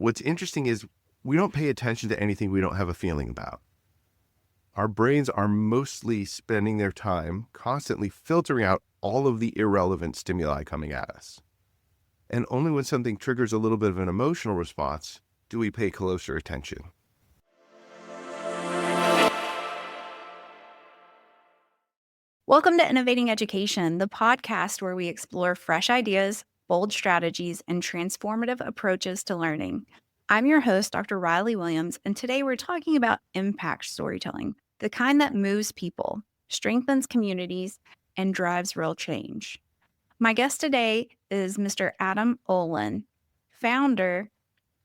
what's interesting is we don't pay attention to anything we don't have a feeling about. Our brains are mostly spending their time constantly filtering out all of the irrelevant stimuli coming at us. And only when something triggers a little bit of an emotional response do we pay closer attention. Welcome to Innovating Education, the podcast where we explore fresh ideas, bold strategies, and transformative approaches to learning. I'm your host, Dr. Riley Williams, and today we're talking about impact storytelling, the kind that moves people, strengthens communities, and drives real change. My guest today is Mr. Adam Olenn, founder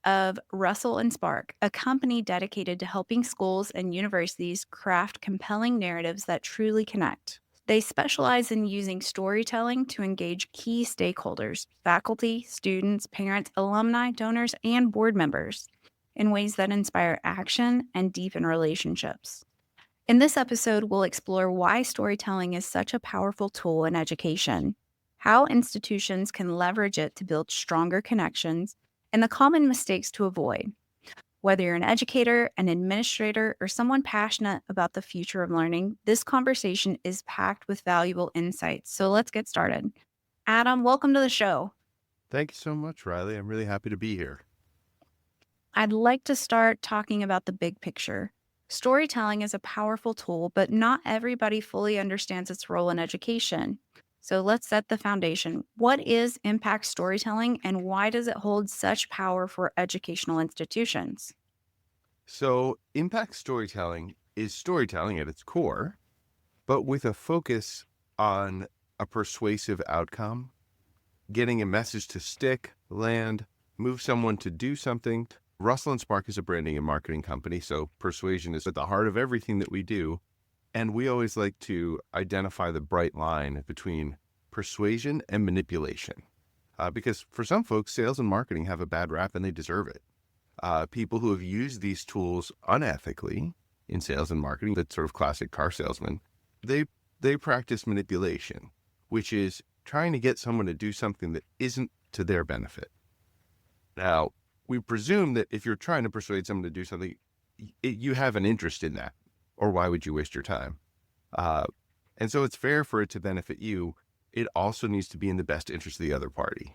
of Rustle and Spark, a company dedicated to helping schools and universities craft compelling narratives that truly connect. They specialize in using storytelling to engage key stakeholders, faculty, students, parents, alumni, donors, and board members in ways that inspire action and deepen relationships. In this episode, we'll explore why storytelling is such a powerful tool in education, how institutions can leverage it to build stronger connections, and the common mistakes to avoid. Whether you're an educator, an administrator, or someone passionate about the future of learning, this conversation is packed with valuable insights. So let's get started. Adam, welcome to the show. Thank you so much, Riley. I'm really happy to be here. I'd like to start talking about the big picture. Storytelling is a powerful tool, but not everybody fully understands its role in education. So let's set the foundation. What is impact storytelling and why does it hold such power for educational institutions? So, impact storytelling is storytelling at its core, but with a focus on a persuasive outcome, getting a message to stick, land, move someone to do something. Rustle and Spark is a branding and marketing company, so persuasion is at the heart of everything that we do. And we always like to identify the bright line between persuasion and manipulation. Because for some folks, sales and marketing have a bad rap and they deserve it. People who have used these tools unethically in sales and marketing, that sort of classic car salesman, they practice manipulation, which is trying to get someone to do something that isn't to their benefit. Now, we presume that if you're trying to persuade someone to do something, you have an interest in that. Or why would you waste your time? And so it's fair for it to benefit you. It also needs to be in the best interest of the other party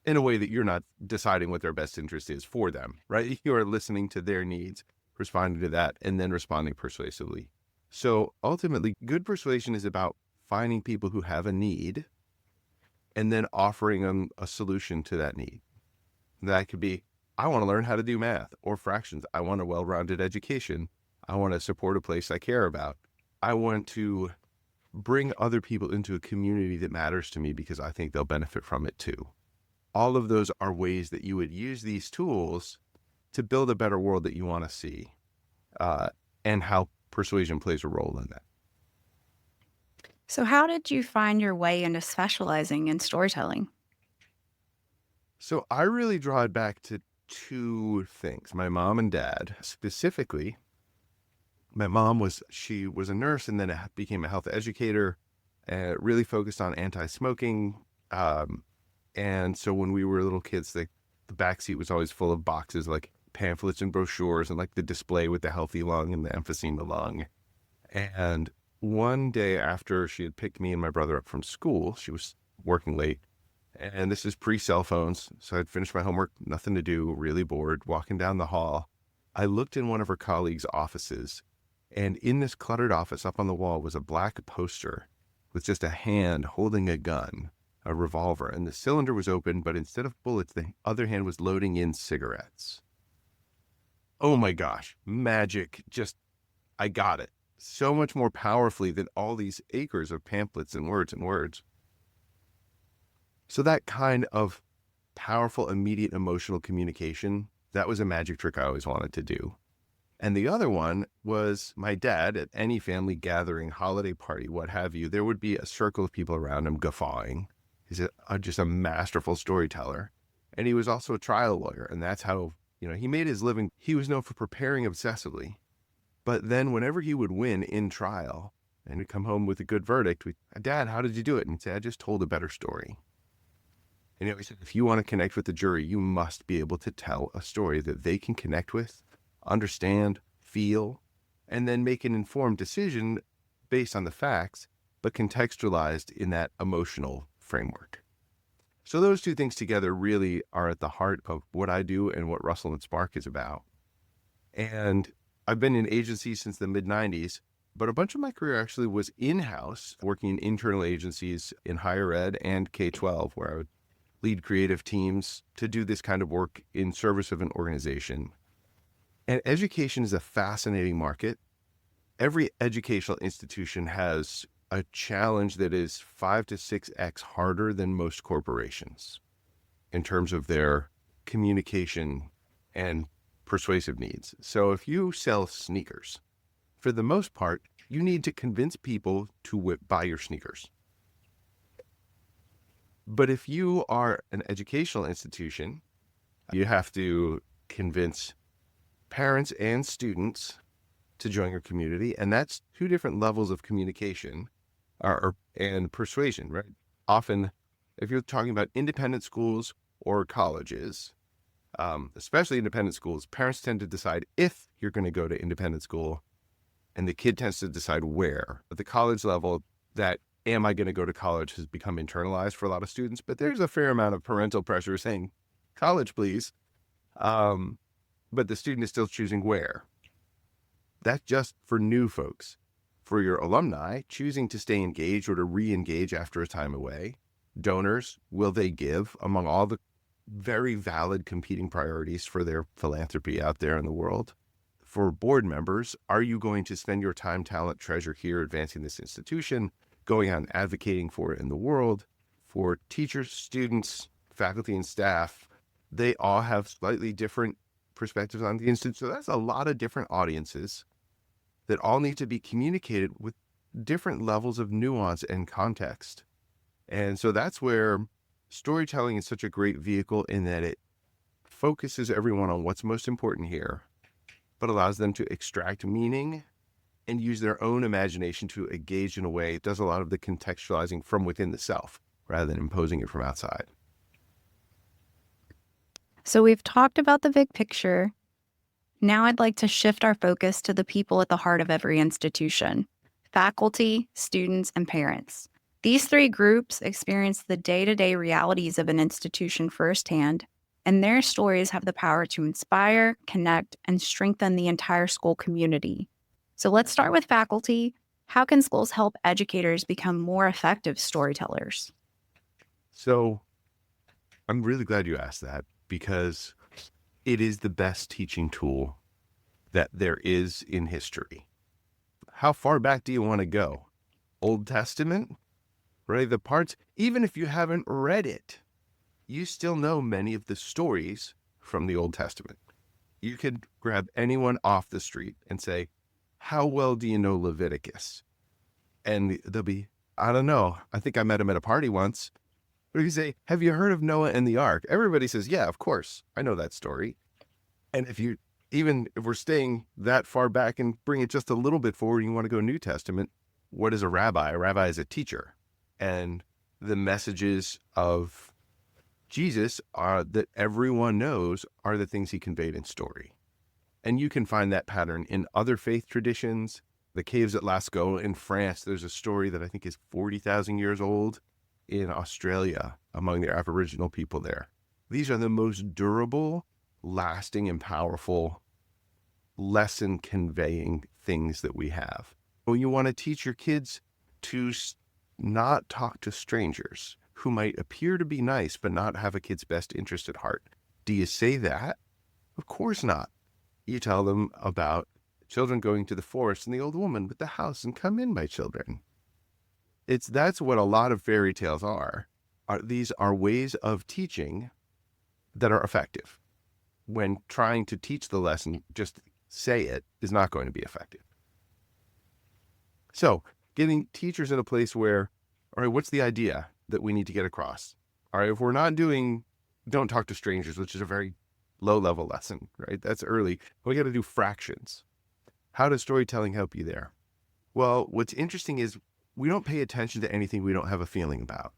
in a way that you're not deciding what their best interest is for them, right? You are listening to their needs, responding to that, and then responding persuasively. So ultimately, good persuasion is about finding people who have a need and then offering them a solution to that need. That could be, I want to learn how to do math or fractions. I want a well-rounded education. I want to support a place I care about. I want to bring other people into a community that matters to me because I think they'll benefit from it too. All of those are ways that you would use these tools to build a better world that you want to see, and how persuasion plays a role in that. So how did you find your way into specializing in storytelling? So I really draw it back to two things. My mom and dad, specifically. My mom was a nurse and then became a health educator, really focused on anti-smoking. And so when we were little kids, the back seat was always full of boxes like pamphlets and brochures and like the display with the healthy lung and the emphysema lung. And one day after she had picked me and my brother up from school, she was working late. And this is pre-cell phones. So I'd finished my homework, nothing to do, really bored, walking down the hall. I looked in one of her colleagues' offices, and in this cluttered office up on the wall was a black poster with just a hand holding a gun, a revolver, and the cylinder was open, but instead of bullets, the other hand was loading in cigarettes. Oh my gosh, magic. I got it. So much more powerfully than all these acres of pamphlets and words and words. So that kind of powerful, immediate emotional communication, that was a magic trick I always wanted to do. And the other one was my dad. At any family gathering, holiday party, what have you, there would be a circle of people around him guffawing. He's just a masterful storyteller. And he was also a trial lawyer. And that's how, he made his living. He was known for preparing obsessively. But then whenever he would win in trial and he'd come home with a good verdict, Dad, how did you do it? And he'd say, I just told a better story. And he said, if you want to connect with the jury, you must be able to tell a story that they can connect with, understand, feel, and then make an informed decision based on the facts, but contextualized in that emotional framework. So those two things together really are at the heart of what I do and what Russell and Spark is about. And I've been in agencies since the mid-90s, but a bunch of my career actually was in-house, working in internal agencies in higher ed and K-12, where I would lead creative teams to do this kind of work in service of an organization. And education is a fascinating market. Every educational institution has a challenge that is 5 to 6x harder than most corporations in terms of their communication and persuasive needs. So if you sell sneakers, for the most part, you need to convince people to buy your sneakers. But if you are an educational institution, you have to convince parents and students to join your community. And that's two different levels of communication and persuasion, right? Often, if you're talking about independent schools or colleges, especially independent schools, parents tend to decide if you're going to go to independent school, and the kid tends to decide where. At the college level, that am I going to go to college has become internalized for a lot of students, but there's a fair amount of parental pressure saying, college, please. But the student is still choosing where. That's just for new folks. For your alumni, choosing to stay engaged or to re-engage after a time away. Donors, will they give among all the very valid competing priorities for their philanthropy out there in the world? For board members, are you going to spend your time, talent, treasure here advancing this institution, going out and advocating for it in the world? For teachers, students, faculty, and staff, they all have slightly different perspectives on the institute. So that's a lot of different audiences that all need to be communicated with different levels of nuance and context. And so that's where storytelling is such a great vehicle, in that it focuses everyone on what's most important here, but allows them to extract meaning and use their own imagination to engage in a way. It does a lot of the contextualizing from within the self rather than imposing it from outside. So we've talked about the big picture. Now I'd like to shift our focus to the people at the heart of every institution: faculty, students, and parents. These three groups experience the day-to-day realities of an institution firsthand, and their stories have the power to inspire, connect, and strengthen the entire school community. So let's start with faculty. How can schools help educators become more effective storytellers? So I'm really glad you asked that, because it is the best teaching tool that there is in history. How far back do you want to go? Old Testament, right? The parts, even if you haven't read it, you still know many of the stories from the Old Testament. You could grab anyone off the street and say, how well do you know Leviticus? And they'll be, I don't know. I think I met him at a party once. Or you say, have you heard of Noah and the Ark? Everybody says, yeah, of course. I know that story. And if we're staying that far back and bring it just a little bit forward, and you want to go New Testament, what is a rabbi? A rabbi is a teacher. And the messages of Jesus that everyone knows are the things he conveyed in story. And you can find that pattern in other faith traditions. The caves at Lascaux in France, there's a story that I think is 40,000 years old in Australia among the Aboriginal people there. These are the most durable, lasting, and powerful lesson conveying things that we have. When you want to teach your kids to not talk to strangers who might appear to be nice but not have a kid's best interest at heart, do you say that? Of course not. You tell them about children going to the forest and the old woman with the house and come in, my children. That's what a lot of fairy tales are. These are ways of teaching that are effective. When trying to teach the lesson, just say it is not going to be effective. So getting teachers in a place where, all right, what's the idea that we need to get across? All right, if we're not doing don't talk to strangers, which is a very low level lesson, right? That's early. We got to do fractions. How does storytelling help you there? Well, what's interesting is we don't pay attention to anything we don't have a feeling about.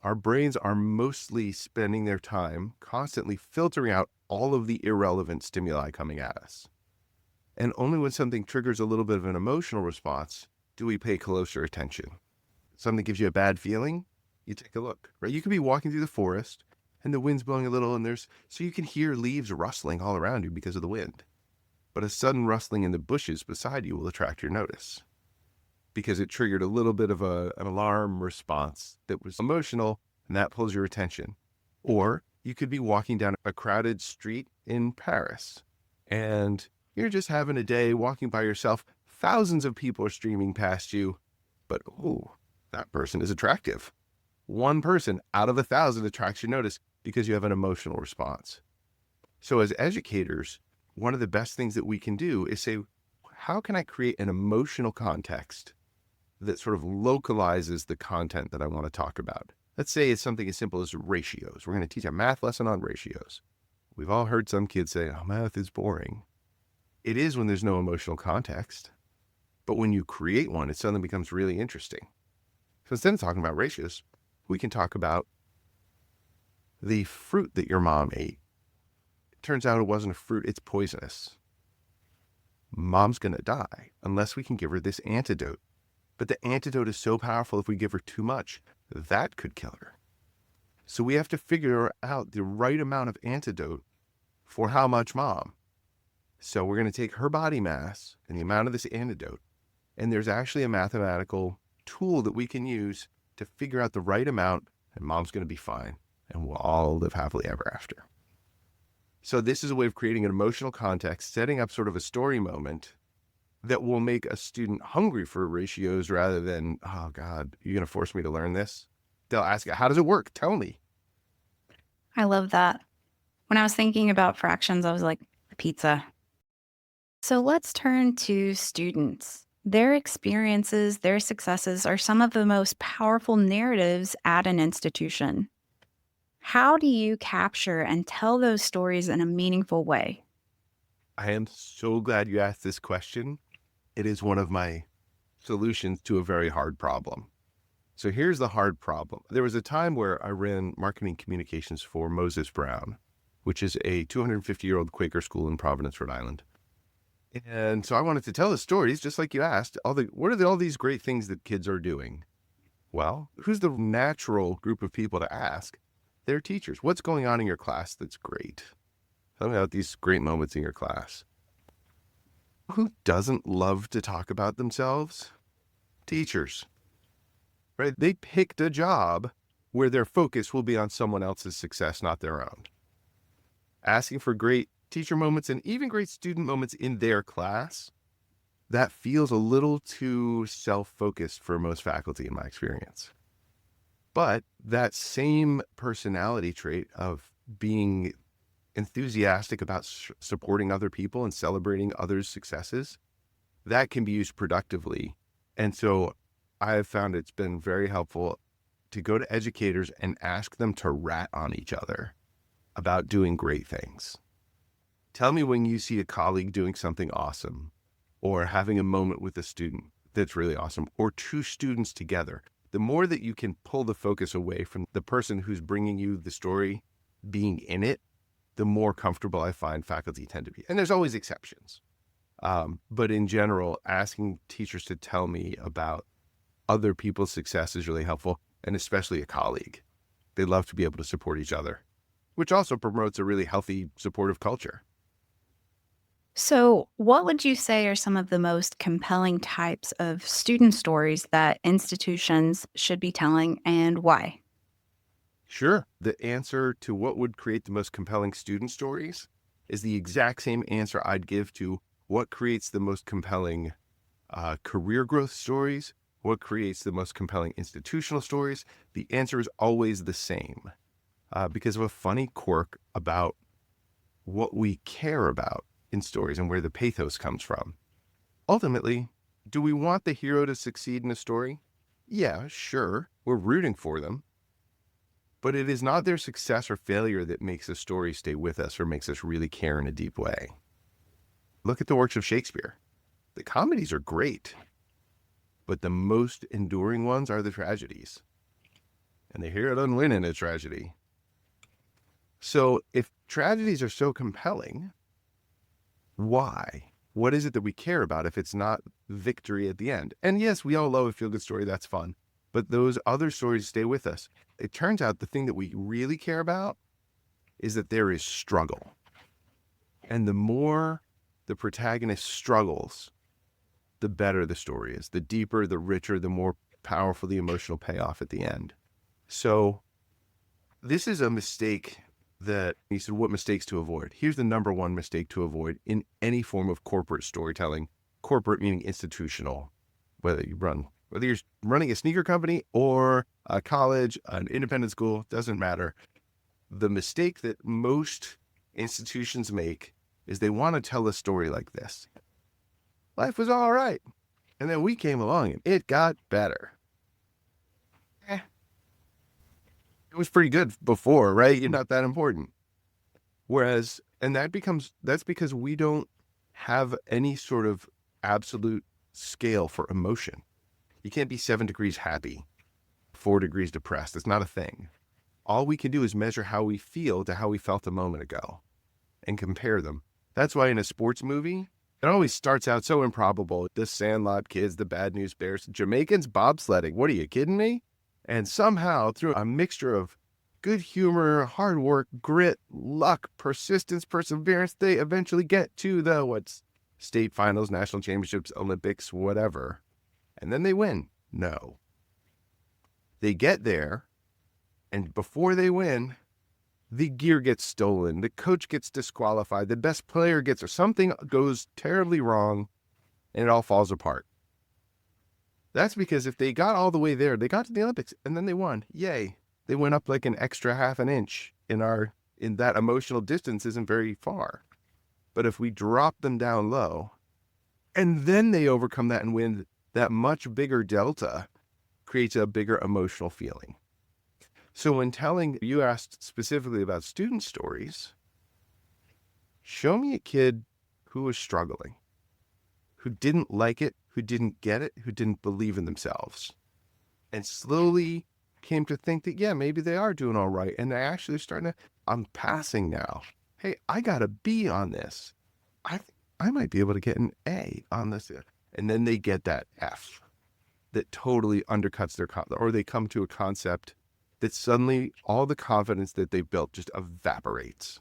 our brains are mostly spending their time constantly filtering out all of the irrelevant stimuli coming at us. And only when something triggers a little bit of an emotional response do we pay closer attention. Something gives you a bad feeling, you take a look, right? You could be walking through the forest and the wind's blowing a little so you can hear leaves rustling all around you because of the wind. But a sudden rustling in the bushes beside you will attract your notice because it triggered a little bit of an alarm response that was emotional, and that pulls your attention. Or you could be walking down a crowded street in Paris and you're just having a day walking by yourself. Thousands of people are streaming past you, but that person is attractive. One person out of 1,000 attracts your notice because you have an emotional response. So as educators, one of the best things that we can do is say, how can I create an emotional context that sort of localizes the content that I want to talk about? Let's say it's something as simple as ratios. We're going to teach a math lesson on ratios. We've all heard some kids say, oh, math is boring. It is when there's no emotional context. But when you create one, it suddenly becomes really interesting. So instead of talking about ratios, we can talk about the fruit that your mom ate. It turns out it wasn't a fruit, it's poisonous. Mom's going to die unless we can give her this antidote. But the antidote is so powerful, if we give her too much, that could kill her. So we have to figure out the right amount of antidote for how much mom. So we're going to take her body mass and the amount of this antidote. And there's actually a mathematical tool that we can use to figure out the right amount, and mom's going to be fine. And we'll all live happily ever after. So this is a way of creating an emotional context, setting up sort of a story moment that will make a student hungry for ratios rather than, oh God, you're going to force me to learn this? They'll ask, how does it work? Tell me. I love that. When I was thinking about fractions, I was like, pizza. So let's turn to students. Their experiences, their successes are some of the most powerful narratives at an institution. How do you capture and tell those stories in a meaningful way? I am so glad you asked this question. It is one of my solutions to a very hard problem. So here's the hard problem. There was a time where I ran marketing communications for Moses Brown, which is a 250-year-old Quaker school in Providence, Rhode Island. And so I wanted to tell the stories, just like you asked. What are all these great things that kids are doing? Well, who's the natural group of people to ask? They're teachers. What's going on in your class that's great? Tell me about these great moments in your class. Who doesn't love to talk about themselves? Teachers, right? They picked a job where their focus will be on someone else's success, not their own. Asking for great teacher moments and even great student moments in their class, that feels a little too self-focused for most faculty in my experience. But that same personality trait of being enthusiastic about supporting other people and celebrating others' successes, that can be used productively. And so I have found it's been very helpful to go to educators and ask them to rat on each other about doing great things. Tell me when you see a colleague doing something awesome, or having a moment with a student that's really awesome, or two students together. The more that you can pull the focus away from the person who's bringing you the story being in it, the more comfortable I find faculty tend to be. And there's always exceptions. But in general, asking teachers to tell me about other people's success is really helpful, and especially a colleague. They love to be able to support each other, which also promotes a really healthy, supportive culture. So, what would you say are some of the most compelling types of student stories that institutions should be telling, and why? Sure. The answer to what would create the most compelling student stories is the exact same answer I'd give to what creates the most compelling career growth stories, what creates the most compelling institutional stories. The answer is always the same because of a funny quirk about what we care about in stories and where the pathos comes from. Ultimately, do we want the hero to succeed in a story? Yeah, sure. We're rooting for them. But it is not their success or failure that makes a story stay with us or makes us really care in a deep way. Look at the works of Shakespeare. The comedies are great, but the most enduring ones are the tragedies. and the hero doesn't win in a tragedy. So if tragedies are so compelling, why? What is it that we care about if it's not victory at the end? And yes, we all love a feel-good story. That's fun. But those other stories stay with us. It turns out the thing that we really care about is that there is struggle. And the more the protagonist struggles, the better the story is. The deeper, the richer, the more powerful the emotional payoff at the end. So this is a mistake that he said, what mistakes to avoid? Here's the number one mistake to avoid in any form of corporate storytelling. Corporate meaning institutional, whether you're running a sneaker company or a college, an independent school, doesn't matter. The mistake that most institutions make is they want to tell a story like this. Life was all right. And then we came along and it got better. It was pretty good before, right? You're not that important. Whereas, and that's because we don't have any sort of absolute scale for emotion. You can't be 7 degrees happy, 4 degrees depressed. It's not a thing. All we can do is measure how we feel to how we felt a moment ago and compare them. That's why in a sports movie, it always starts out so improbable. The Sandlot kids, the Bad News Bears, Jamaicans bobsledding. What are you kidding me? And somehow, through a mixture of good humor, hard work, grit, luck, persistence, perseverance, they eventually get to the state finals, national championships, Olympics, whatever. And then they win. No. They get there, and before they win, the gear gets stolen, the coach gets disqualified, the best player or something goes terribly wrong, and it all falls apart. That's because if they got all the way there, they got to the Olympics and then they won. Yay. They went up like an extra half an inch in that emotional distance isn't very far. But if we drop them down low and then they overcome that and win, that much bigger delta creates a bigger emotional feeling. So when you asked specifically about student stories, show me a kid who was struggling, who didn't like it, who didn't get it, who didn't believe in themselves, and slowly came to think that, yeah, maybe they are doing all right. And they actually starting to, I'm passing now. Hey, I got a B on this. I might be able to get an A on this. And then they get that F that totally undercuts or they come to a concept that suddenly all the confidence that they've built just evaporates.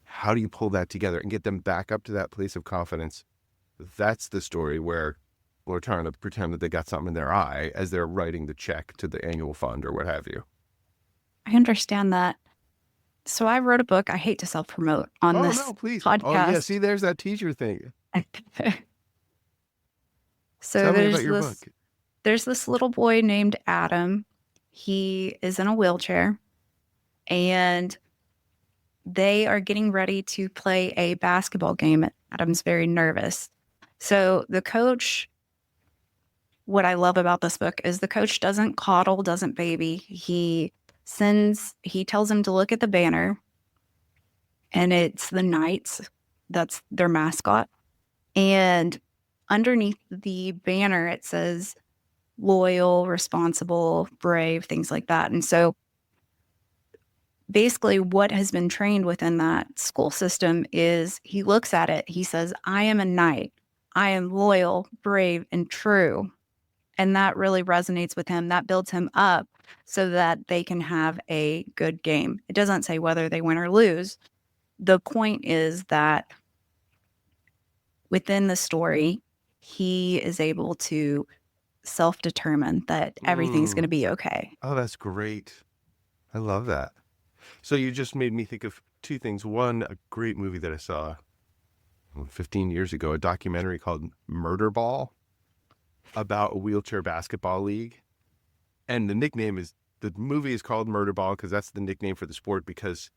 How do you pull that together and get them back up to that place of confidence? That's the story where we're trying to pretend that they got something in their eye as they're writing the check to the annual fund or what have you. I understand that. So I wrote a book. I hate to self-promote on this no, please. podcast. Oh, yeah. See, there's that teacher thing. So tell me about your book. There's this little boy named Adam. He is in a wheelchair, and they are getting ready to play a basketball game. Adam's very nervous. So the coach, what I love about this book is the coach doesn't coddle, doesn't baby. He tells him to look at the banner, and it's the Knights. That's their mascot. And underneath the banner, it says loyal, responsible, brave, things like that. And so basically what has been trained within that school system is he looks at it, he says, I am a knight. I am loyal, brave, and true. And that really resonates with him. That builds him up so that they can have a good game. It doesn't say whether they win or lose. The point is that within the story, he is able to self-determine that everything's going to be okay. Oh, that's great. I love that. So you just made me think of two things. One, a great movie that I saw 15 years ago, a documentary called Murder Ball about a wheelchair basketball league. And the movie is called Murder Ball because that's the nickname for the sport, because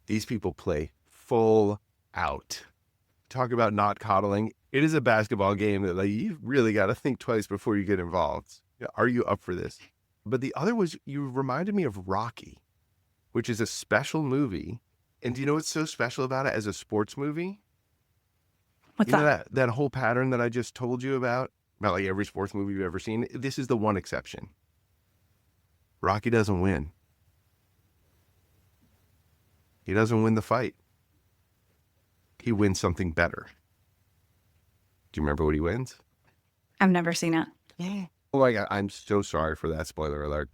these people play full out. Talk about not coddling. It is a basketball game that you really got to think twice before you get involved. Are you up for this? But the other was, you reminded me of Rocky, which is a special movie. And do you know what's so special about it as a sports movie? What's that? That whole pattern that I just told you about like every sports movie you've ever seen? This is the one exception. Rocky doesn't win. He doesn't win the fight. He wins something better. Do you remember what he wins? I've never seen it. Oh my God, I'm so sorry for that spoiler alert.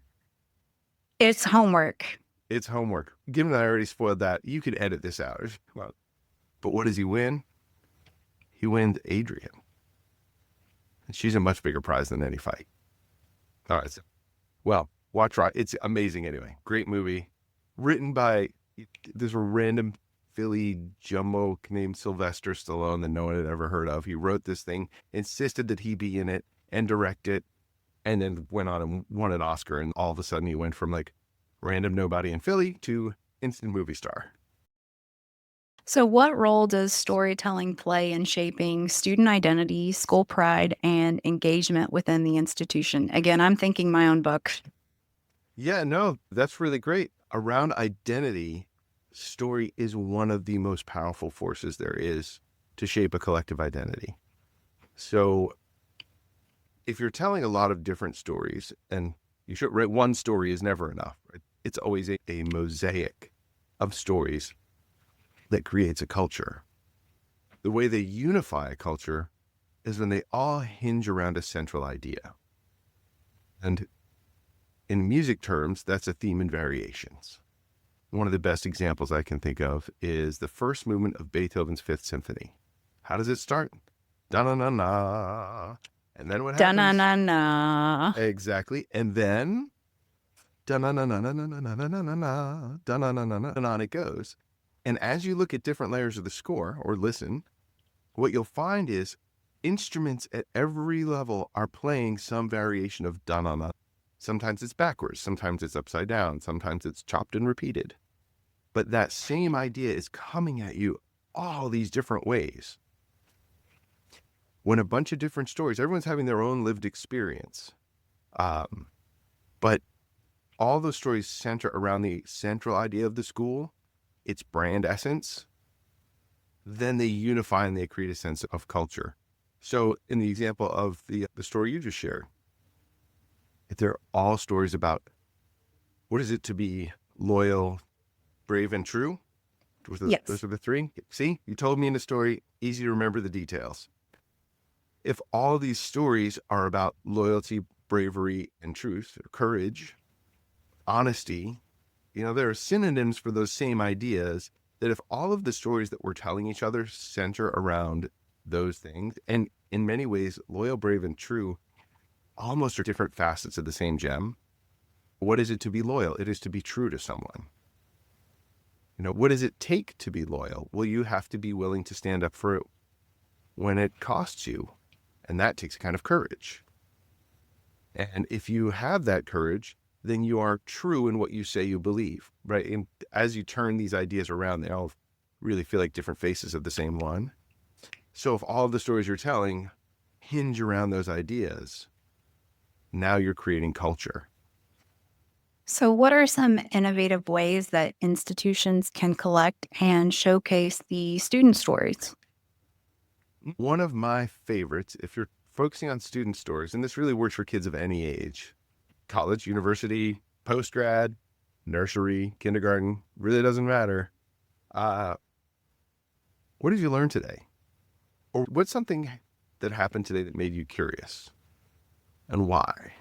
It's homework. It's homework. Given that I already spoiled that, you could edit this out. But what does he win? He wins Adrian. And she's a much bigger prize than any fight. All right. Well, watch Rocky. It's amazing anyway. Great movie. Written by this random Philly jumbo named Sylvester Stallone that no one had ever heard of. He wrote this thing, insisted that he be in it and direct it, and then went on and won an Oscar. And all of a sudden he went from like random nobody in Philly to instant movie star. So, what role does storytelling play in shaping student identity, school pride, and engagement within the institution? Again, I'm thinking my own book. Yeah, no, that's really great. Around identity, story is one of the most powerful forces there is to shape a collective identity. So if you're telling a lot of different stories, and you should, right, one story is never enough. Right? It's always a mosaic of stories that creates a culture. The way they unify a culture is when they all hinge around a central idea. And in music terms, that's a theme and variations. One of the best examples I can think of is the first movement of Beethoven's Fifth Symphony. How does it start? Da-na-na-na. And then what happens? Da-na-na-na. Exactly. And then da-na-na-na-na-na-na-na-na-na, da-na-na-na-na, and on it goes. And as you look at different layers of the score or listen, what you'll find is instruments at every level are playing some variation of da-na-na. Sometimes it's backwards, sometimes it's upside down, sometimes it's chopped and repeated. But that same idea is coming at you all these different ways. When a bunch of different stories, everyone's having their own lived experience. But all those stories center around the central idea of the school, its brand essence. Then they unify and they create a sense of culture. So in the example of the story you just shared, they're all stories about what is it to be loyal, brave, and true? Yes. Those are the three. See, you told me in the story, easy to remember the details. If all these stories are about loyalty, bravery, and truth, courage, honesty, there are synonyms for those same ideas that if all of the stories that we're telling each other center around those things, and in many ways, loyal, brave, and true almost are different facets of the same gem. What is it to be loyal? It is to be true to someone. What does it take to be loyal? Well, you have to be willing to stand up for it when it costs you. And that takes a kind of courage. And if you have that courage, then you are true in what you say you believe, right? And as you turn these ideas around, they all really feel like different faces of the same one. So if all of the stories you're telling hinge around those ideas, now you're creating culture. So, what are some innovative ways that institutions can collect and showcase the student stories? One of my favorites, if you're focusing on student stories, and this really works for kids of any age, college, university, post-grad, nursery, kindergarten, really doesn't matter. What did you learn today? Or what's something that happened today that made you curious? And why?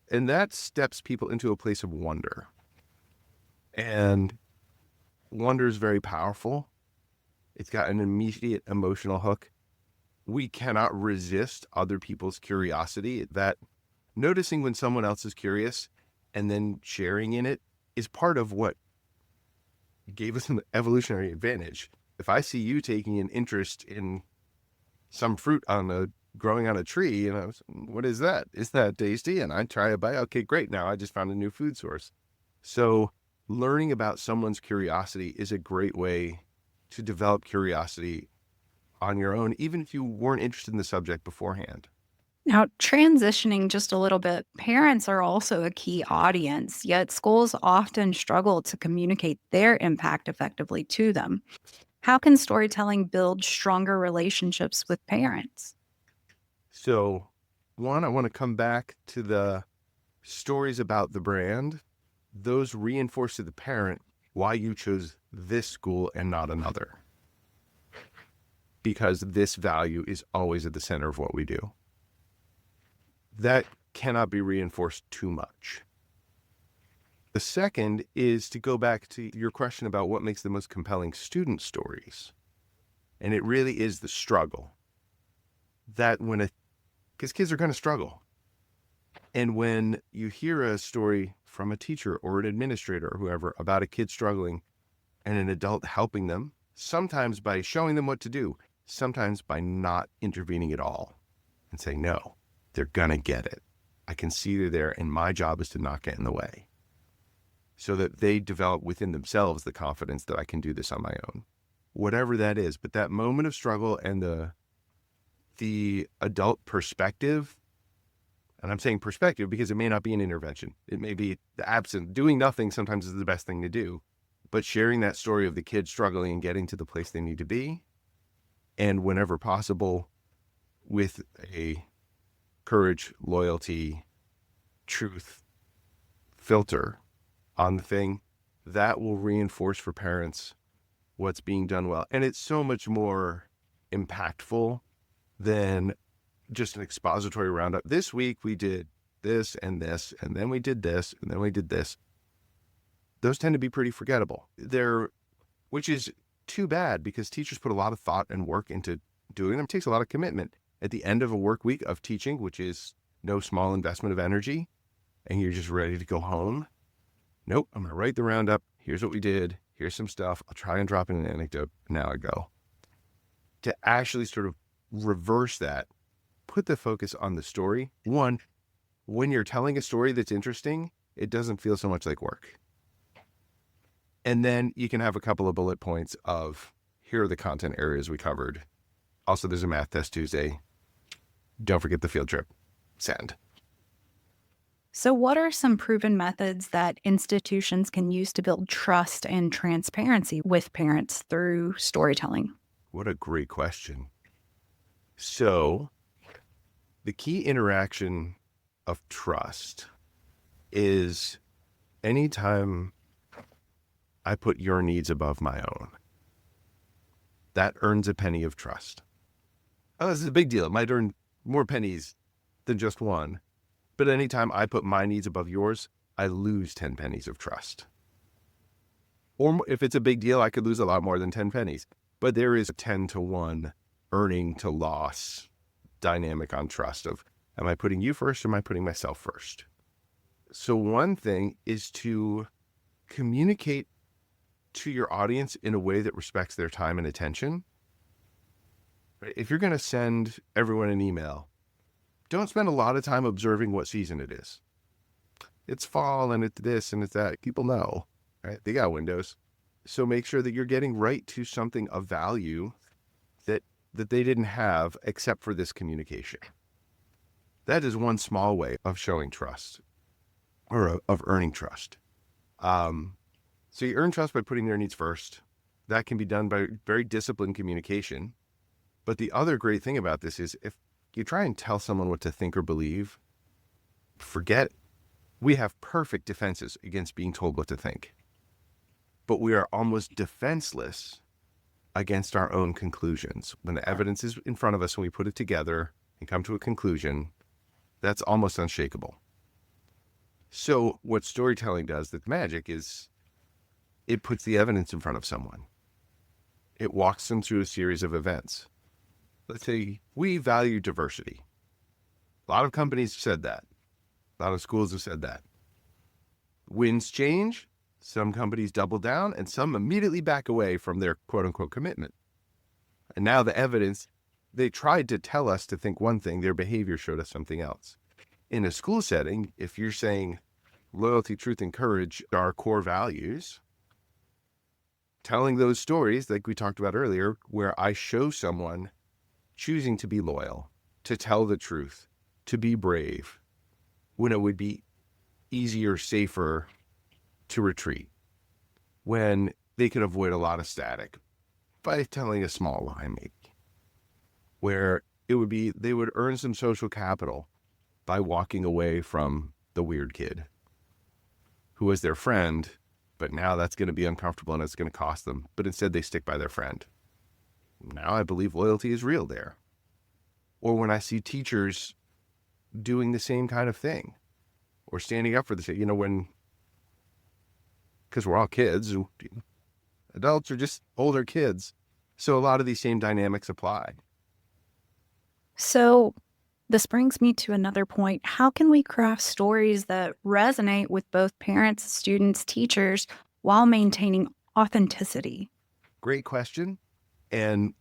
And that steps people into a place of wonder. And wonder is very powerful. It's got an immediate emotional hook. We cannot resist other people's curiosity. That noticing when someone else is curious and then sharing in it is part of what gave us an evolutionary advantage. If I see you taking an interest in some fruit growing on a tree, and what is that? Is that tasty? And I try a bite. Okay, great. Now I just found a new food source. So learning about someone's curiosity is a great way to develop curiosity on your own, even if you weren't interested in the subject beforehand. Now, transitioning just a little bit, parents are also a key audience, yet schools often struggle to communicate their impact effectively to them. How can storytelling build stronger relationships with parents? So one, I want to come back to the stories about the brand, those reinforce to the parent why you chose this school and not another. Because this value is always at the center of what we do. That cannot be reinforced too much. The second is to go back to your question about what makes the most compelling student stories. And it really is the struggle. Because kids are going to struggle. And when you hear a story from a teacher or an administrator or whoever about a kid struggling and an adult helping them, sometimes by showing them what to do, sometimes by not intervening at all and saying, no, they're going to get it. I can see they're there, and my job is to not get in the way, so that they develop within themselves the confidence that I can do this on my own, whatever that is. But that moment of struggle and the adult perspective, and I'm saying perspective because it may not be an intervention. It may be the absent. Doing nothing sometimes is the best thing to do, but sharing that story of the kid struggling and getting to the place they need to be, and whenever possible, with a courage, loyalty, truth filter on the thing, that will reinforce for parents what's being done well. And it's so much more impactful than just an expository roundup. This week we did this, and then we did this, and then we did this. Those tend to be pretty forgettable. Which is too bad, because teachers put a lot of thought and work into doing them. It takes a lot of commitment. At the end of a work week of teaching, which is no small investment of energy, and you're just ready to go home. Nope, I'm going to write the roundup. Here's what we did. Here's some stuff. I'll try and drop in an anecdote. Now I go. To actually sort of reverse that, put the focus on the story. One, when you're telling a story that's interesting, it doesn't feel so much like work. And then you can have a couple of bullet points of, here are the content areas we covered. Also, there's a math test Tuesday. Don't forget the field trip. Send. So what are some proven methods that institutions can use to build trust and transparency with parents through storytelling? What a great question. So the key interaction of trust is anytime I put your needs above my own, that earns a penny of trust. Oh, this is a big deal. It might earn more pennies than just one. But anytime I put my needs above yours, I lose 10 pennies of trust. Or if it's a big deal, I could lose a lot more than 10 pennies. But there is a 10-to-1 earning to loss dynamic on trust of, am I putting you first or am I putting myself first? So one thing is to communicate to your audience in a way that respects their time and attention. If you're going to send everyone an email, don't spend a lot of time observing what season it is. It's fall and it's this and it's that. People know, right? They got windows. So make sure that you're getting right to something of value that they didn't have except for this communication. That is one small way of showing trust, or of earning trust. So you earn trust by putting their needs first. That can be done by very disciplined communication. But the other great thing about this is if you try and tell someone what to think or believe, forget it. We have perfect defenses against being told what to think. But we are almost defenseless against our own conclusions. When the evidence is in front of us and we put it together and come to a conclusion, that's almost unshakable. So what storytelling does, the magic is, it puts the evidence in front of someone. It walks them through a series of events. Let's say we value diversity. A lot of companies have said that. A lot of schools have said that. Winds change. Some companies double down and some immediately back away from their quote unquote commitment. And now the evidence, they tried to tell us to think one thing, their behavior showed us something else. In a school setting, if you're saying loyalty, truth, and courage are our core values, telling those stories like we talked about earlier, where I show someone choosing to be loyal, to tell the truth, to be brave, when it would be easier, safer to retreat, when they could avoid a lot of static by telling a small lie, maybe, where it would be, they would earn some social capital by walking away from the weird kid who was their friend, but now that's going to be uncomfortable and it's going to cost them. But instead they stick by their friend. Now I believe loyalty is real there. Or when I see teachers doing the same kind of thing or standing up for the same, because we're all kids, adults are just older kids. So a lot of these same dynamics apply. So this brings me to another point. How can we craft stories that resonate with both parents, students, teachers while maintaining authenticity? Great question. And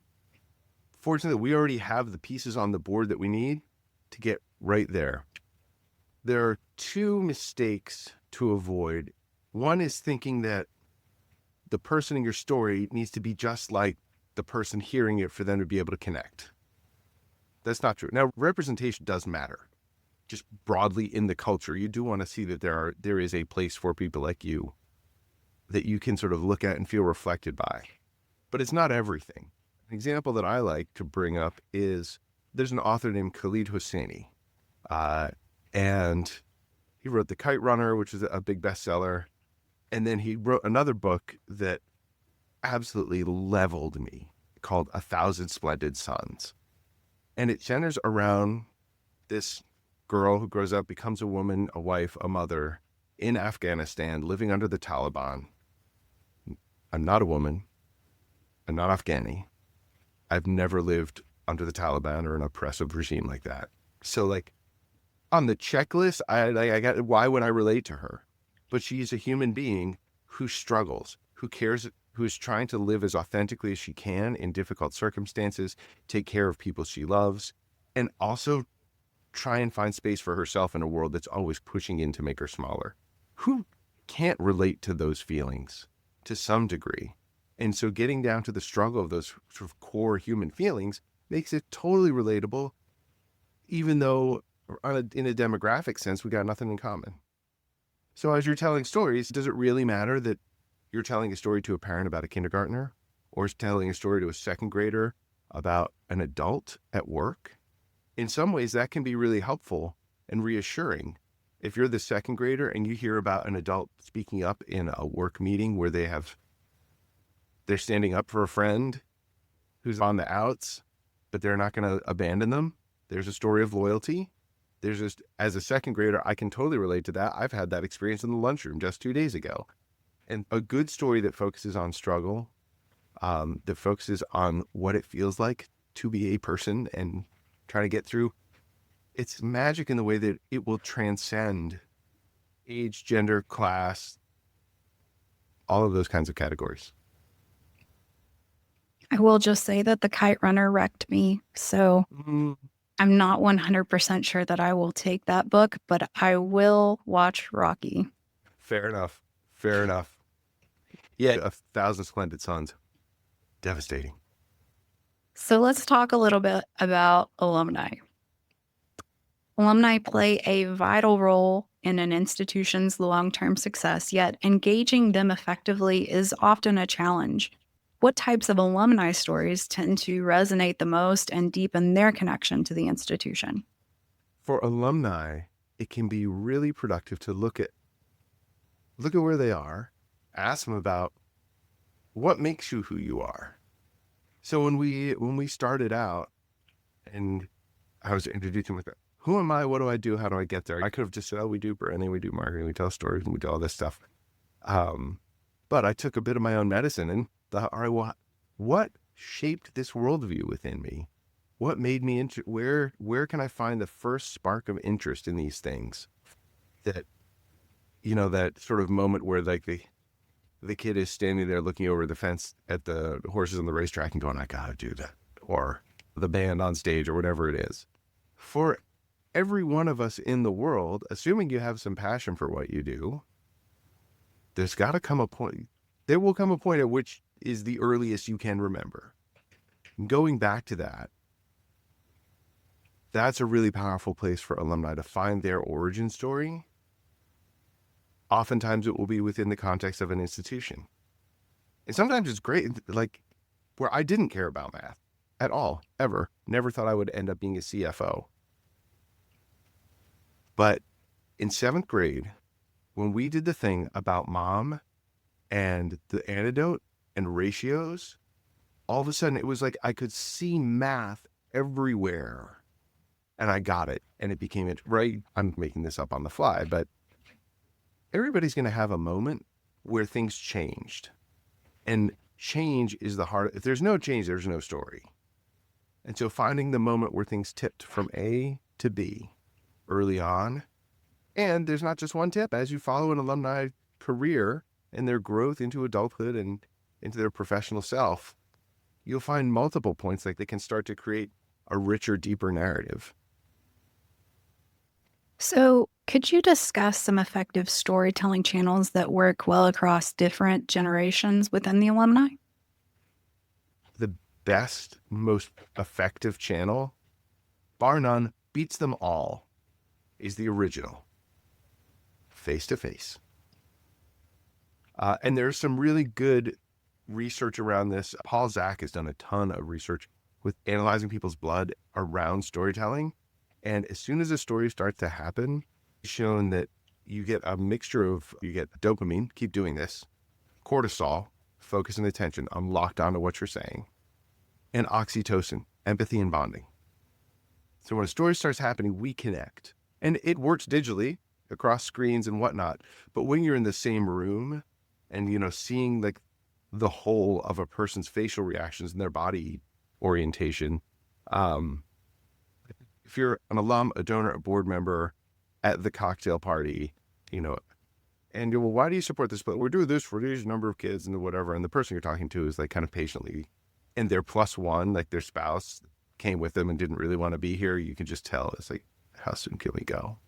fortunately, we already have the pieces on the board that we need to get right there. There are two mistakes to avoid. One is thinking that the person in your story needs to be just like the person hearing it for them to be able to connect. That's not true. Now, representation does matter. Just broadly in the culture, you do want to see that there is a place for people like you that you can sort of look at and feel reflected by. But it's not everything. An example that I like to bring up is there's an author named Khalid Hosseini. And he wrote The Kite Runner, which is a big bestseller. And then he wrote another book that absolutely leveled me called 1,000 Splendid Suns. And it centers around this girl who grows up, becomes a woman, a wife, a mother in Afghanistan, living under the Taliban. I'm not a woman. I'm not Afghani. I've never lived under the Taliban or an oppressive regime like that. So like on the checklist, I got, why would I relate to her? But she's a human being who struggles, who cares, who is trying to live as authentically as she can in difficult circumstances, take care of people she loves, and also try and find space for herself in a world that's always pushing in to make her smaller. Who can't relate to those feelings to some degree? And so getting down to the struggle of those sort of core human feelings makes it totally relatable, even though in a demographic sense, we got nothing in common. So as you're telling stories, does it really matter that you're telling a story to a parent about a kindergartner or telling a story to a second grader about an adult at work? In some ways, that can be really helpful and reassuring. If you're the second grader and you hear about an adult speaking up in a work meeting where they're standing up for a friend who's on the outs, but they're not going to abandon them, there's a story of loyalty. There's just, as a second grader, I can totally relate to that. I've had that experience in the lunchroom just 2 days ago. And a good story that focuses on struggle, that focuses on what it feels like to be a person and trying to get through, it's magic in the way that it will transcend age, gender, class, all of those kinds of categories. I will just say that The Kite Runner wrecked me. So I'm not 100% sure that I will take that book, but I will watch Rocky. Fair enough. Fair enough. Yeah, 1,000 Splendid Suns. Devastating. So let's talk a little bit about alumni. Alumni play a vital role in an institution's long-term success, yet engaging them effectively is often a challenge. What types of alumni stories tend to resonate the most and deepen their connection to the institution? For alumni, it can be really productive to look at where they are, ask them about what makes you who you are. So when we started out and I was introducing with who am I? What do I do? How do I get there? I could have just said, oh, we do branding, we do marketing, we tell stories, and we do all this stuff. But I took a bit of my own medicine and thought, all right, well, what shaped this worldview within me? What made me where can I find the first spark of interest in these things? That, that sort of moment where like the kid is standing there looking over the fence at the horses on the racetrack and going, I gotta do that. Or the band on stage or whatever it is. For every one of us in the world, assuming you have some passion for what you do, there will come a point at which is the earliest you can remember. Going back to that, that's a really powerful place for alumni to find their origin story. Oftentimes it will be within the context of an institution. And sometimes it's great, like where I didn't care about math at all, ever. Never thought I would end up being a CFO. But In 7th grade, when we did the thing about mom and the antidote and ratios, all of a sudden it was like I could see math everywhere. And I got it. And it became it, right? I'm making this up on the fly, but everybody's going to have a moment where things changed. And change is the heart. If there's no change, there's no story. And so finding the moment where things tipped from A to B early on. And there's not just one tip. As you follow an alumni career and their growth into adulthood and into their professional self, you'll find multiple points like they can start to create a richer, deeper narrative. So, could you discuss some effective storytelling channels that work well across different generations within the alumni? The best, most effective channel, bar none, beats them all, is the original, face-to-face. And there's some really good research around this. Paul Zak has done a ton of research with analyzing people's blood around storytelling. And as soon as a story starts to happen, it's shown that you get a mixture of, you get dopamine, keep doing this, cortisol, focus and attention, I'm locked onto what you're saying, and oxytocin, empathy and bonding. So when a story starts happening, we connect. And it works digitally across screens and whatnot. But when you're in the same room and, seeing like the whole of a person's facial reactions and their body orientation, if you're an alum, a donor, a board member at the cocktail party, and you're, well, why do you support this? But we're doing this for these number of kids and whatever. And the person you're talking to is like kind of patiently, and they're +1, like their spouse came with them and didn't really want to be here. You can just tell it's like, how soon can we go?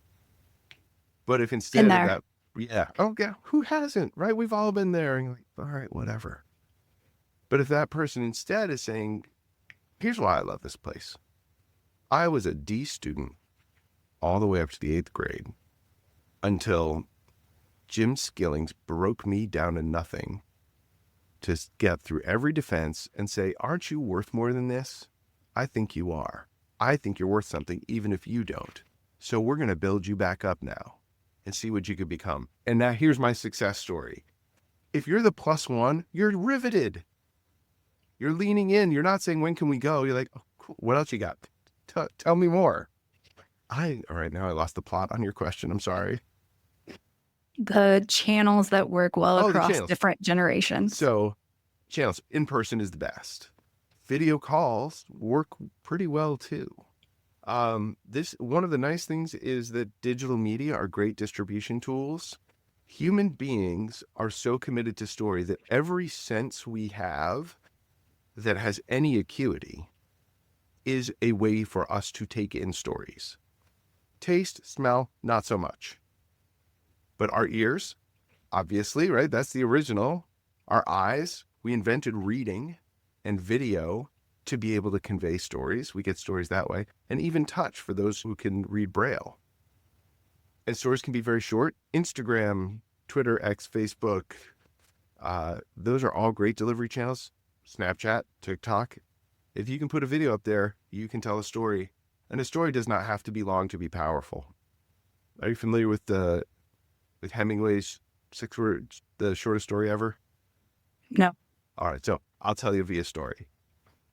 But if instead of that, who hasn't, right? We've all been there. And you're like, all right, whatever. But if that person instead is saying, here's why I love this place. I was a D student all the way up to the 8th grade until Jim Skillings broke me down to nothing to get through every defense and say, aren't you worth more than this? I think you are. I think you're worth something, even if you don't. So we're going to build you back up now and see what you could become. And now here's my success story. If you're the +1, you're riveted. You're leaning in. You're not saying, when can we go? You're like, oh, cool. What else you got? Tell me more. All right, now I lost the plot on your question. I'm sorry. The channels that work well across different generations. So channels, in person is the best. Video calls work pretty well too. One of the nice things is that digital media are great distribution tools. Human beings are so committed to story that every sense we have that has any acuity is a way for us to take in stories. Taste, smell, not so much. But our ears, obviously, right? That's the original. Our eyes, we invented reading and video to be able to convey stories. We get stories that way. And even touch for those who can read Braille. And stories can be very short. Instagram, Twitter, X, Facebook, those are all great delivery channels. Snapchat, TikTok. If you can put a video up there, you can tell a story. And a story does not have to be long to be powerful. Are you familiar with Hemingway's 6 words, the shortest story ever? No. All right, so I'll tell you via story.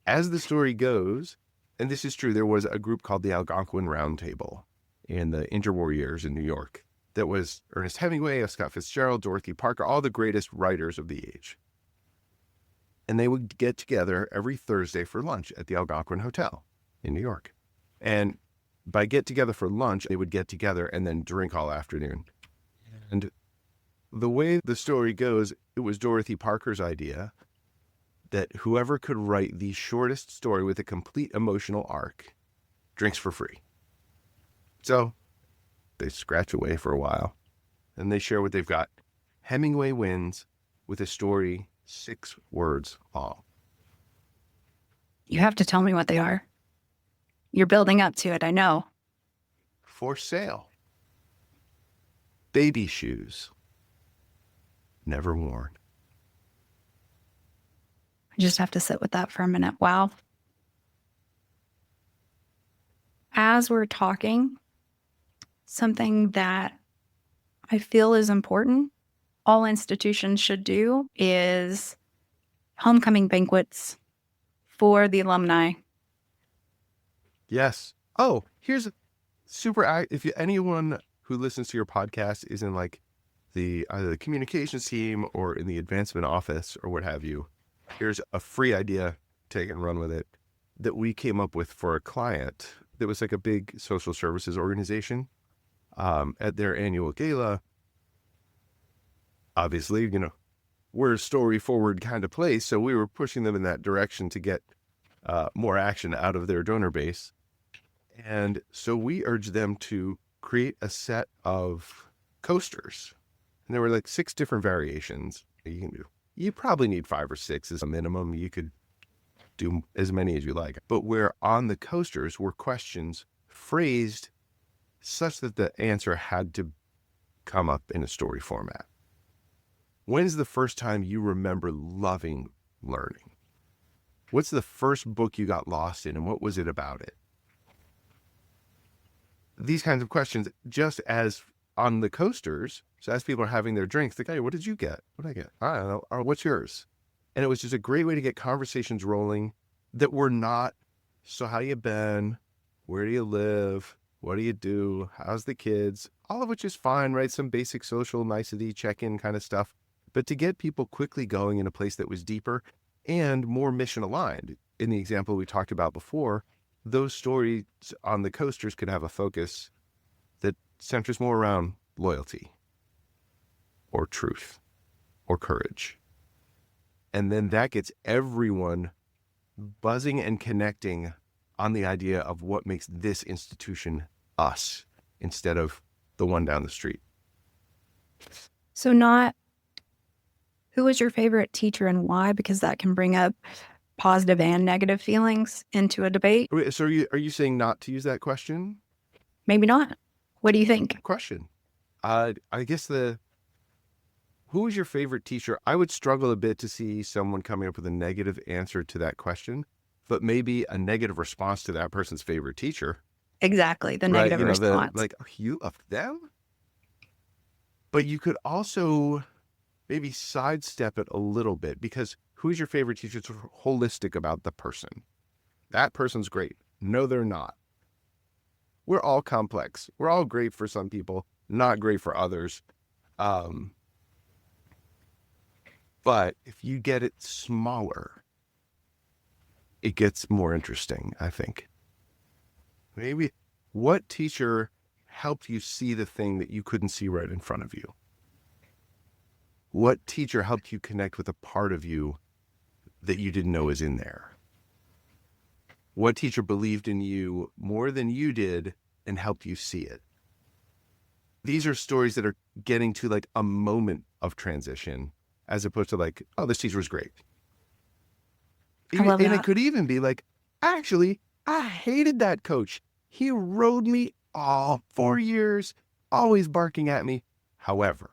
As the story goes, and this is true, there was a group called the Algonquin Round Table in the interwar years in New York that was Ernest Hemingway, F. Scott Fitzgerald, Dorothy Parker, all the greatest writers of the age. And they would get together every Thursday for lunch at the Algonquin Hotel in New York. And by get together for lunch, they would get together and then drink all afternoon. And the way the story goes, it was Dorothy Parker's idea that whoever could write the shortest story with a complete emotional arc drinks for free. So they scratch away for a while and they share what they've got. Hemingway wins with a story 6 words long. You have to tell me what they are. You're building up to it, I know. For sale. Baby shoes. Never worn. I just have to sit with that for a minute. Wow. As we're talking, something that I feel is important, all institutions should do, is homecoming banquets for the alumni. Yes. Oh, here's a if anyone who listens to your podcast is in like either the communications team or in the advancement office or what have you, here's a free idea, take it and run with it, that we came up with for a client that was like a big social services organization. At their annual gala, obviously, we're a story forward kind of place. So we were pushing them in that direction to get more action out of their donor base. And so we urged them to create a set of coasters. And there were like 6 different variations that you can do. You probably need 5 or 6 as a minimum. You could do as many as you like. But where on the coasters were questions phrased such that the answer had to come up in a story format. When's the first time you remember loving learning? What's the first book you got lost in, and what was it about it? These kinds of questions, just as on the coasters, so as people are having their drinks, like, hey, what did you get? What did I get? I don't know. Or what's yours? And it was just a great way to get conversations rolling that were not, so how you been? Where do you live? What do you do? How's the kids? All of which is fine, right? Some basic social nicety check-in kind of stuff. But to get people quickly going in a place that was deeper and more mission aligned. In the example we talked about before, those stories on the coasters could have a focus that centers more around loyalty or truth or courage. And then that gets everyone buzzing and connecting on the idea of what makes this institution us instead of the one down the street. So not who was your favorite teacher and why, because that can bring up positive and negative feelings into a debate. So are you saying not to use that question? Maybe not. What do you think? Question. I guess who was your favorite teacher? I would struggle a bit to see someone coming up with a negative answer to that question, but maybe a negative response to that person's favorite teacher. Exactly. The negative response. You loved them? But you could also maybe sidestep it a little bit, because who's your favorite teacher? It's holistic about the person. That person's great. No, they're not. We're all complex. We're all great for some people, not great for others. But if you get it smaller, it gets more interesting, I think. Maybe what teacher helped you see the thing that you couldn't see right in front of you? What teacher helped you connect with a part of you that you didn't know was in there? What teacher believed in you more than you did and helped you see it? These are stories that are getting to like a moment of transition, as opposed to like, oh, this teacher was great. I love that. And it could even be like, actually, I hated that coach. He rode me all 4 years, always barking at me. However,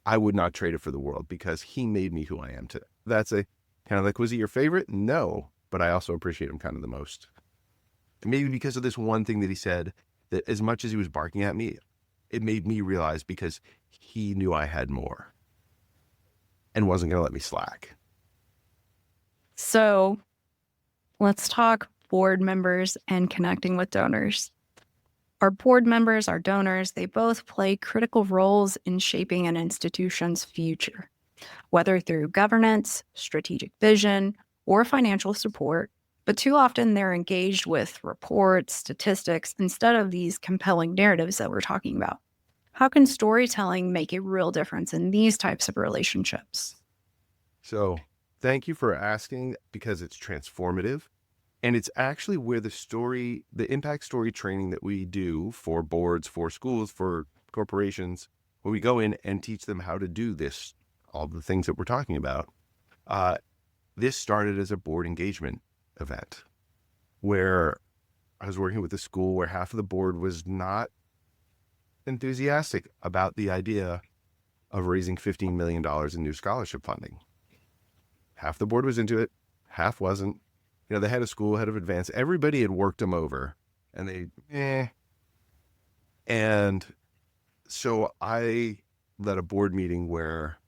I would not trade it for the world because he made me who I am today. That's a kind of like, was he your favorite? No, but I also appreciate him kind of the most. Maybe because of this one thing that he said, that as much as he was barking at me, it made me realize because he knew I had more and wasn't going to let me slack. So let's talk board members and connecting with donors. Our board members, our donors, they both play critical roles in shaping an institution's future, whether through governance, strategic vision, or financial support. But too often they're engaged with reports, statistics, instead of these compelling narratives that we're talking about. How can storytelling make a real difference in these types of relationships? So thank you for asking, because it's transformative. And it's actually where the impact story training that we do for boards, for schools, for corporations, where we go in and teach them how to do this, all the things that we're talking about. This started as a board engagement event where I was working with a school where half of the board was not enthusiastic about the idea of raising $15 million in new scholarship funding. Half the board was into it, half wasn't. The head of school, head of advance, everybody had worked them over, and And So I led a board meeting where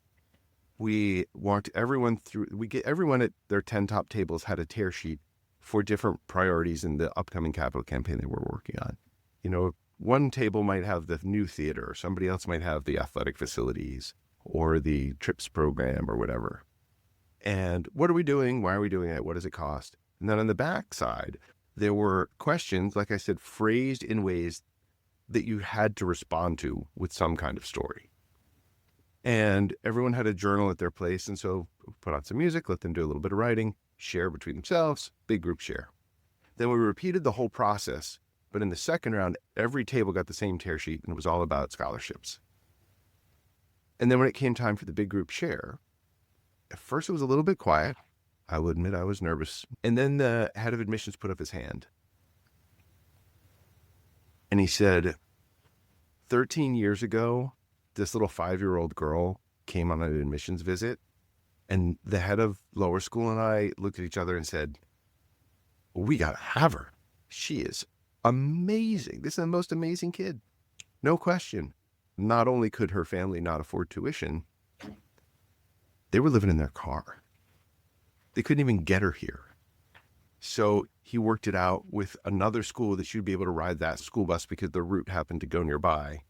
we walked everyone through, we get everyone at their 10 top tables had a tear sheet for different priorities in the upcoming capital campaign they were working on. One table might have the new theater, somebody else might have the athletic facilities or the trips program or whatever. And what are we doing? Why are we doing it? What does it cost? And then on the back side, there were questions, like I said, phrased in ways that you had to respond to with some kind of story. And everyone had a journal at their place. And so put on some music, let them do a little bit of writing, share between themselves, big group share. Then we repeated the whole process. But in the second round, every table got the same tear sheet, and it was all about scholarships. And then when it came time for the big group share, at first it was a little bit quiet. I will admit I was nervous. And then the head of admissions put up his hand. And he said, 13 years ago, this little 5-year-old girl came on an admissions visit, and the head of lower school and I looked at each other and said, we got to have her. She is amazing. This is the most amazing kid. No question. Not only could her family not afford tuition, they were living in their car. They couldn't even get her here. So he worked it out with another school that she'd be able to ride that school bus because the route happened to go nearby.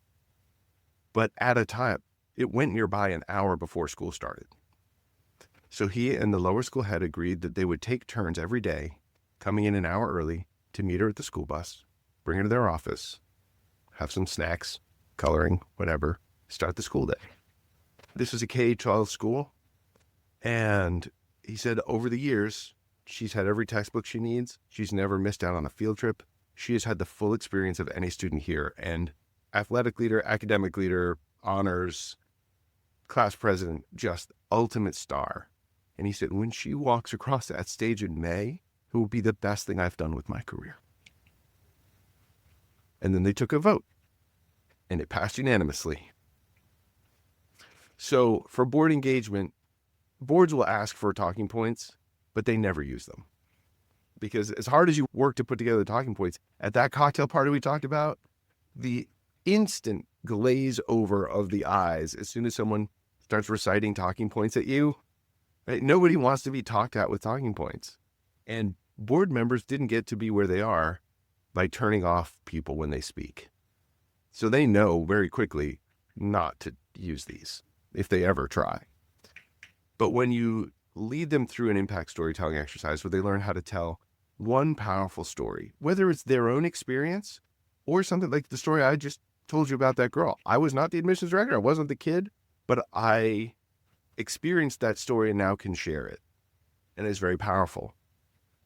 But at a time, it went nearby an hour before school started. So he and the lower school head agreed that they would take turns every day, coming in an hour early, to meet her at the school bus, bring her to their office, have some snacks, coloring, whatever, start the school day. This was a K-12 school, and he said over the years, she's had every textbook she needs. She's never missed out on a field trip. She has had the full experience of any student here, and athletic leader, academic leader, honors, class president, just ultimate star. And he said, when she walks across that stage in May, it will be the best thing I've done with my career. And then they took a vote, and it passed unanimously. So for board engagement, boards will ask for talking points, but they never use them. Because as hard as you work to put together the talking points, at that cocktail party we talked about, the instant glaze over of the eyes as soon as someone starts reciting talking points at you, right? Nobody wants to be talked at with talking points. And board members didn't get to be where they are by turning off people when they speak. So they know very quickly not to use these if they ever try. But when you lead them through an impact storytelling exercise where they learn how to tell one powerful story, whether it's their own experience or something like the story I just told you about that girl. I was not the admissions director. I wasn't the kid, but I experienced that story and now can share it. And it's very powerful.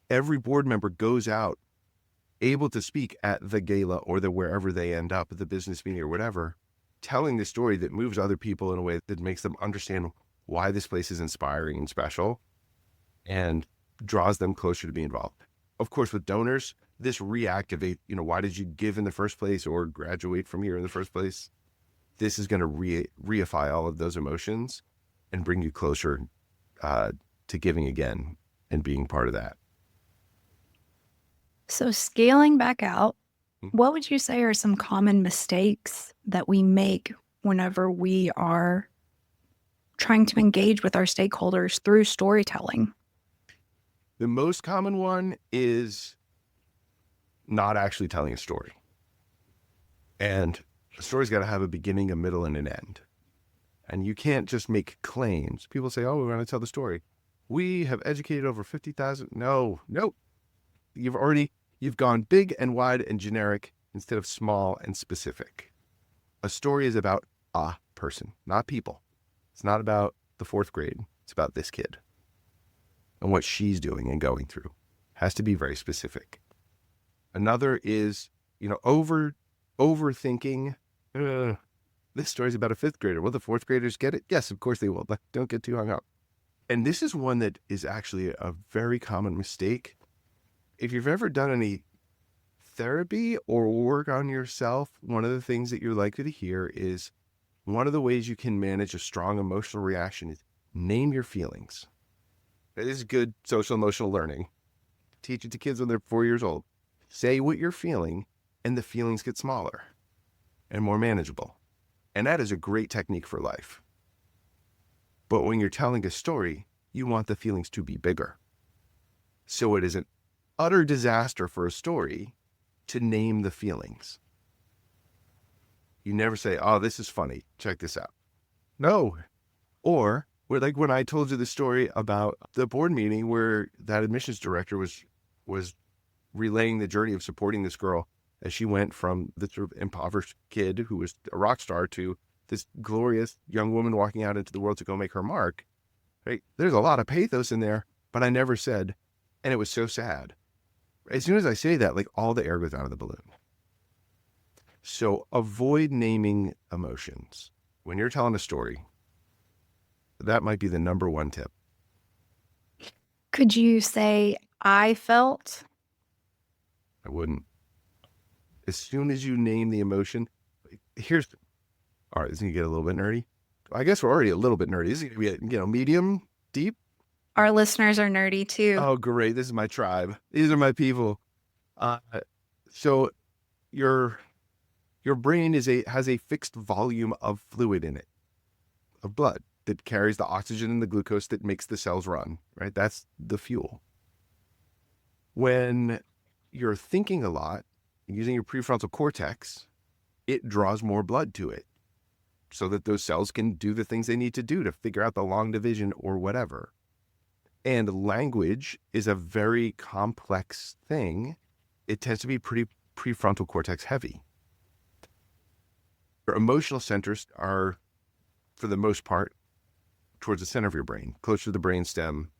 Every board member goes out able to speak at the gala or the wherever they end up at the business meeting or whatever, telling the story that moves other people in a way that makes them understand why this place is inspiring and special and draws them closer to be involved. Of course, with donors, this reactivate, why did you give in the first place or graduate from here in the first place? This is going to reify all of those emotions and bring you closer to giving again and being part of that. So scaling back out, what would you say are some common mistakes that we make whenever we are trying to engage with our stakeholders through storytelling? The most common one is not actually telling a story. And a story's got to have a beginning, a middle, and an end. And you can't just make claims. People say, we want to tell the story. We have educated over 50,000. No. You've gone big and wide and generic instead of small and specific. A story is about a person, not people. It's not about the fourth grade. It's about this kid and what she's doing and going through. Has to be very specific. Another is, overthinking. This story's about a fifth grader. Will the fourth graders get it? Yes, of course they will, but don't get too hung up. And this is one that is actually a very common mistake. If you've ever done any therapy or work on yourself, one of the things that you're likely to hear is one of the ways you can manage a strong emotional reaction is name your feelings. That is good social emotional learning. Teach it to kids when they're 4 years old. Say what you're feeling, and the feelings get smaller and more manageable. And that is a great technique for life. But when you're telling a story, you want the feelings to be bigger. So it is an utter disaster for a story to name the feelings. You never say, oh, this is funny. Check this out. No. Or like when I told you the story about the board meeting where that admissions director was relaying the journey of supporting this girl as she went from the sort of impoverished kid who was a rock star to this glorious young woman walking out into the world to go make her mark. Right? There's a lot of pathos in there, but I never said, and it was so sad. As soon as I say that, like all the air goes out of the balloon. So avoid naming emotions. When you're telling a story, that might be the number one tip. Could you say, I felt? I wouldn't. As soon as you name the emotion, all right, this is going to get a little bit nerdy. I guess we're already a little bit nerdy. This is going to be, medium, deep. Our listeners are nerdy too. Oh, great. This is my tribe. These are my people. So your brain has a fixed volume of fluid in it, of blood that carries the oxygen and the glucose that makes the cells run, right? That's the fuel. When you're thinking a lot, using your prefrontal cortex, it draws more blood to it so that those cells can do the things they need to do to figure out the long division or whatever. And language is a very complex thing. It tends to be pretty prefrontal cortex heavy. Your emotional centers are, for the most part, towards the center of your brain, close to the brain stem,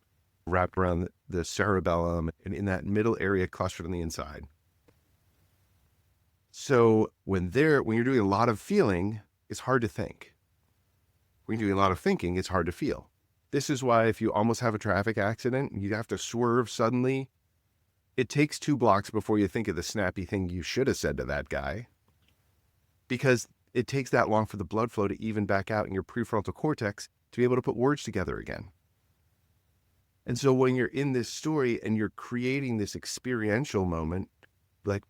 wrapped around the cerebellum, and in that middle area clustered on the inside. So when you're doing a lot of feeling, it's hard to think. When you're doing a lot of thinking, it's hard to feel. This is why if you almost have a traffic accident and you have to swerve suddenly, it takes 2 blocks before you think of the snappy thing you should have said to that guy, because it takes that long for the blood flow to even back out in your prefrontal cortex to be able to put words together again. And so when you're in this story and you're creating this experiential moment, like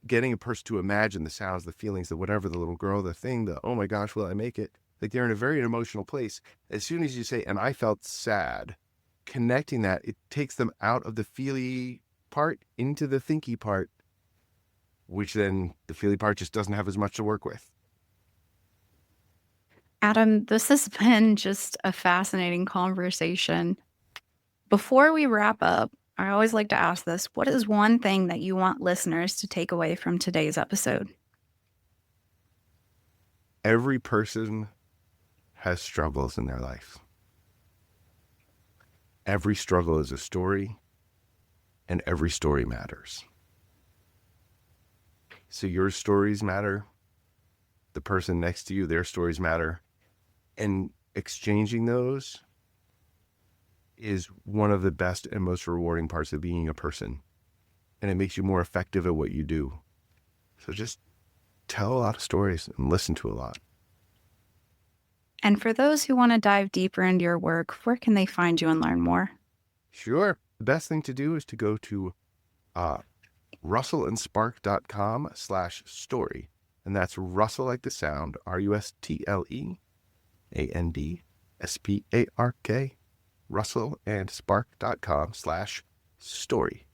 getting a person to imagine the sounds, the feelings, the whatever, the little girl, the thing, the, oh my gosh, will I make it? Like they're in a very emotional place. As soon as you say, and I felt sad, connecting that, it takes them out of the feely part into the thinky part, which then the feely part just doesn't have as much to work with. Adam, this has been just a fascinating conversation. Before we wrap up, I always like to ask this: what is one thing that you want listeners to take away from today's episode? Every person has struggles in their life. Every struggle is a story, and every story matters. So your stories matter. The person next to you, their stories matter. And exchanging those is one of the best and most rewarding parts of being a person. And it makes you more effective at what you do. So just tell a lot of stories and listen to a lot. And for those who want to dive deeper into your work, where can they find you and learn more? Sure. The best thing to do is to go to russellandspark.com/story. And that's Russell like the sound, RUSTLEANDSPARK, russellandspark.com/story.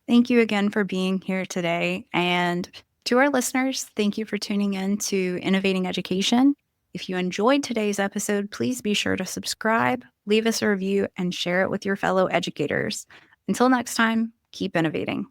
Thank you again for being here today. And to our listeners, thank you for tuning in to Innovating Education. If you enjoyed today's episode, please be sure to subscribe, leave us a review, and share it with your fellow educators. Until next time, keep innovating.